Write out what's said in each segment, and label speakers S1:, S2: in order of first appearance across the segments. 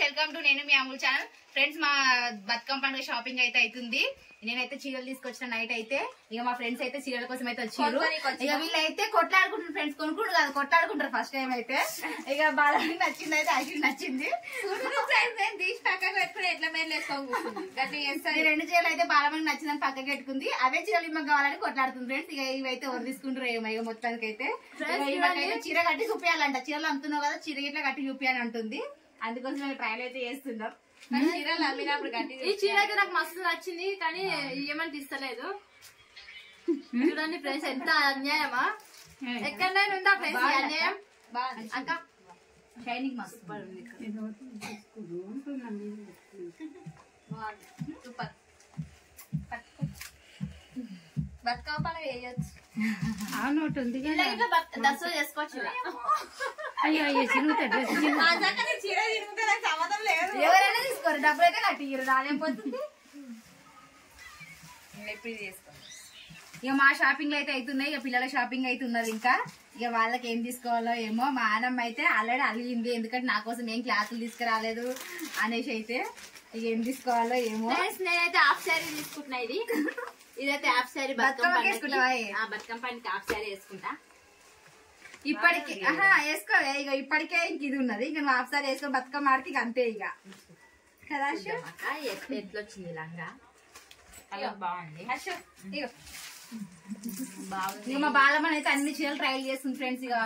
S1: Friends, welcome to నేను మీ Amul channel. Friends, మా బతుకమ్మ పండుగ షాపింగ్ అయితే అవుతుంది. నేనైతే చీరలు తీసుకొచ్చిన నైట్ అయితే ఇక మా ఫ్రెండ్స్ అయితే చీరల కోసం అయితే వచ్చారు. ఇక వీళ్ళైతే కొట్లాడుకుంటారు ఫ్రెండ్స్, కొనుక్కుంటారు కాదు కొట్లాడుకుంటారు. ఫస్ట్ టైం అయితే ఇక బాలకి నచ్చింది అయితే ఐశ్వర్య నచ్చింది.
S2: తీసి పక్కకు పెట్టుకుని ఎట్లా మేలు వేసుకోవాలి.
S1: రెండు చీరలు అయితే బాలమని నచ్చిందని పక్కకి పెట్టుకుంది. అవే చీరలు ఇమ్మకి కావాలని కొట్లాడుతుంది ఫ్రెండ్స్. ఇక ఇవైతే ఎవరు తీసుకుంటారు ఏమో ఇక మొత్తానికి అయితే చీర కట్టి చూపించాలంట. చీరలు అమ్ముతున్నావు కదా, చీర ఇట్లా కట్టి చూపించాలని అంటుంది. అందుకోసం మేము ట్రయల్ అయితే చేస్తున్నాం.
S2: చీరలు అమ్మినప్పుడు కట్టి ఈ చీర అయితే నాకు మస్తు నచ్చింది, కానీ ఏమని తీస్తలేదు. చూడండి ఫ్రెండ్స్, ఎంత అన్యాయమా! ఎక్కడైనా ఉందా ఫ్రెండ్స్ అన్యాయం? అక్క
S1: షైనింగ్ మస్తు
S2: బతుకమ్మ పండుగ వేయచ్చు.
S3: నోట్ ఉంది
S2: దసరా చేసుకోవచ్చు.
S1: ఎవరైనా తీసుకోరు, డబ్బులు అయితే కట్టిరు రాలేకపోతుంది. ఇక మా షాపింగ్ అయితే అవుతున్నాయి. ఇక పిల్లల షాపింగ్ అయితే ఉన్నది. ఇంకా ఇక వాళ్ళకి ఏం తీసుకోవాలో ఏమో. మా నాన్నమ్మ అయితే ఆల్రెడీ అలిగింది, ఎందుకంటే నా కోసం ఏం క్లాసులు తీసుకురాలేదు అనేసి. అయితే ఇక ఏం తీసుకోవాలో ఏమో.
S2: నేనైతే హాఫ్ శారీ తీసుకుంటున్నా. ఇదైతే హాఫ్ శారీ బతుకమ్మ పండుగ హాఫ్ శారీ వేసుకుంటా.
S1: ఇప్పటికి వేసుకోవే. ఇక ఇప్పటికే ఇంక ఇది ఉన్నది. ఇక నువ్వు హాఫ్ సారీ వేసుకో బతుకమ్మ ఆడికి ఇక అంతే ఇక కదా.
S2: ఎట్లొచ్చింది లంగా
S1: బాగుంది. ఇక మా బాలమ్మని అయితే అన్ని చీరలు ట్రయల్ చేస్తుంది ఫ్రెండ్స్. ఇక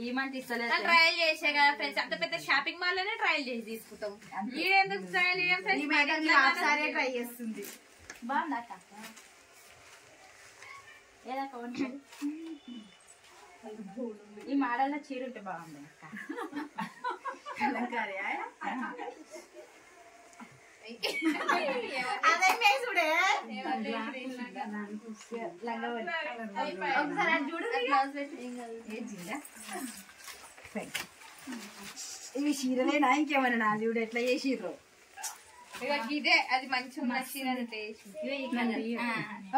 S2: ఏమంటే ఇస్తలేదు, ట్రయల్ చేసే కదా ఫ్రెండ్స్. అంత పెద్ద షాపింగ్ మాల్ లోనే ట్రయల్ చేసి తీసుకుంటాం. ఎందుకు ట్రయల్ చేయం?
S1: హాఫ్ సారీ ట్రై చేస్తుంది.
S2: బాగుందా అక్క?
S1: ఈ మోడల్ చీర ఉంటే బాగుంది అక్క. ఇవి చీరలేనా ఇంకేమన్నా నా చూడు ఎట్లా చేసిర్రు.
S2: ఇదే అది మంచిగా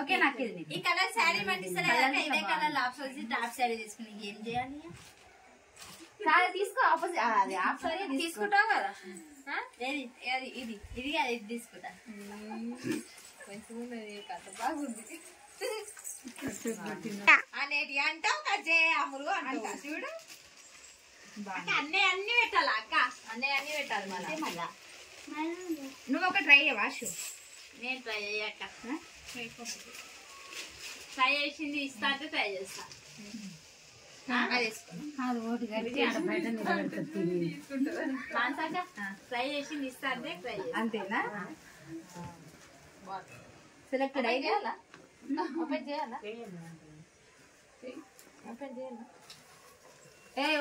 S1: ఓకే. నాకు ఇది
S2: ఈ కలర్ శారీ పండిస్తారు. ఇదే కలర్ హాఫ్ శారీ తీసుకుని ఏం చేయాలి?
S1: తీసుకో. ఆపోజిట్ అది హాఫ్ సారీ
S2: తీసుకుంటావు కదా. ఇది ఇది ఇది తీసుకుంటా. బాగుంది అనేది అంటావు కజే అమ్ములు అంటా. చూడు అన్నీ పెట్టాలా అక్క? అన్నీ పెట్టాలి మళ్ళా.
S1: నువ్వు ఒక ట్రై చేయవాషు.
S2: నేను ట్రై చేయక్క. ట్రై చేసింది ఇస్తా అంటే ట్రై చేస్తా. ట్రై చేసింది ఇస్తా అంటే ట్రై చేస్తా.
S1: అంతేనా? సెలెక్టెడ్ అయితే
S2: ఓపెన్ చేయాలా? ఓపెన్ చేయాలా?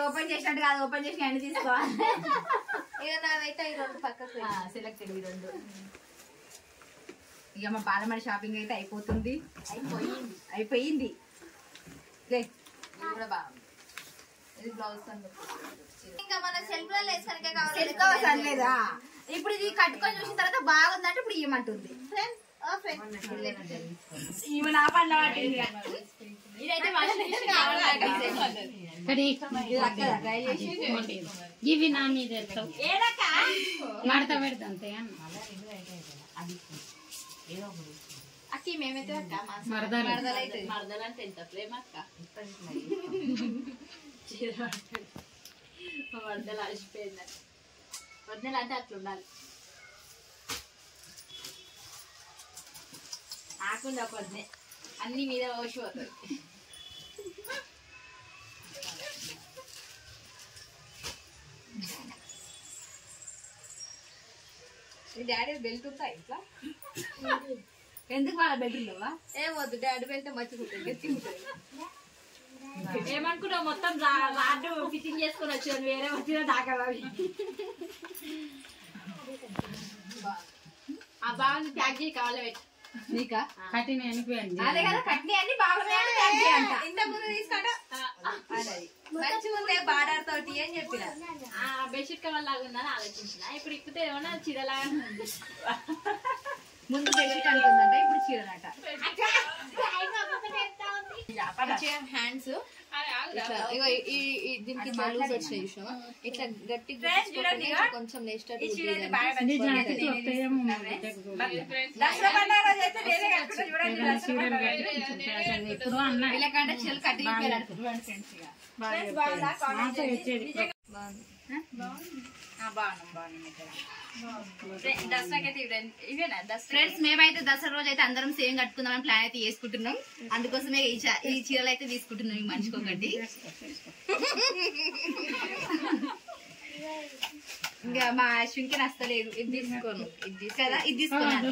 S1: ఓపెన్ చేసినట్టు కాదు, ఓపెన్ చేసి అన్ని తీసుకోవాలి.
S2: ఇక నాదైతే ఈ రెండు పక్కకు
S1: సెలెక్టెడ్ ఈ రెండు. ఇక మా బాలమణి షాపింగ్ అయితే అయిపోతుంది. అయిపోయింది.
S2: కూడా బాగుంది. ఇది బ్లౌజ్ ఇంకా మన సెల్ఫ్ లో
S1: లేదా. ఇప్పుడు ఇది కట్టుకొని చూసిన తర్వాత బాగుందంటే ఇప్పుడు ఇవ్వమంటుంది. ఇవి నా పండ్ల వాటింది.
S2: ఇదైతే
S3: ఇవి నా మీద మడత పెడతా అంతే.
S2: అక్క మేమైతే మరదలు అంటే ఎంత ప్రేమ అక్క. మరదలు అలసిపోయింది. వద్దలు అంటే అట్లా ఉండాలి. ఆకుండా పొద్దునే అన్ని మీద ఓసిపోతుంది. డాడీ బెల్ట్ ఉందా ఇట్లా?
S1: ఎందుకు వాళ్ళ బెడ్రూమ్లోవా?
S2: ఏమొద్దు, డాడీ బెల్ట్ మంచిగా గట్టి ఉంటుంది.
S3: ఏమనుకున్నావు? మొత్తం రాడ్డు ఫిట్టింగ్ చేసుకుని వచ్చాను. వేరే వచ్చిన దాకా
S2: ఆ బాగుంది. ప్యాక్ చేయి కావాలి పెట్టి.
S1: నీకా
S3: కట్టిన అనిపోయింది.
S1: అదే కదా, కట్టిన అన్ని బాగున్నాయి.
S2: ఇంత ముందు తీసుకుంటా మంచిగా ఉందే బార్డర్ తోటి అని చెప్పిన.
S3: బెడ్షీట్ కవర్ లాగా ఉందని ఆలోచించిన. ఇప్పుడు ఇప్పితే ఏమన్నా చీరలాగా ఉంది.
S1: ముందు బెడ్షీట్ అనుకుందంట, ఇప్పుడు చీరనట.
S2: హ్యాండ్స్ ఇట్లా ఇగో దీనికి ఇట్లా లూజ్ వచ్చినాయి చూసినావా ఇట్లా గట్టి కొంచెం నెక్స్ట్
S1: వీళ్ళకంటే చీరలు కట్టి ఫ్రెండ్స్ మేమైతే దసరా రోజు అయితే అందరం సేమ్ కట్టుకుందామని ప్లాన్ అయితే చేసుకుంటున్నాం. అందుకోసమే ఈ చీరలు అయితే తీసుకుంటున్నాం ఈ మనిషికి ఒకటి. ఇంకా మా అశ్విన్కి నచ్చలేదు. ఇది తీసుకోను, ఇది తీసుకోను.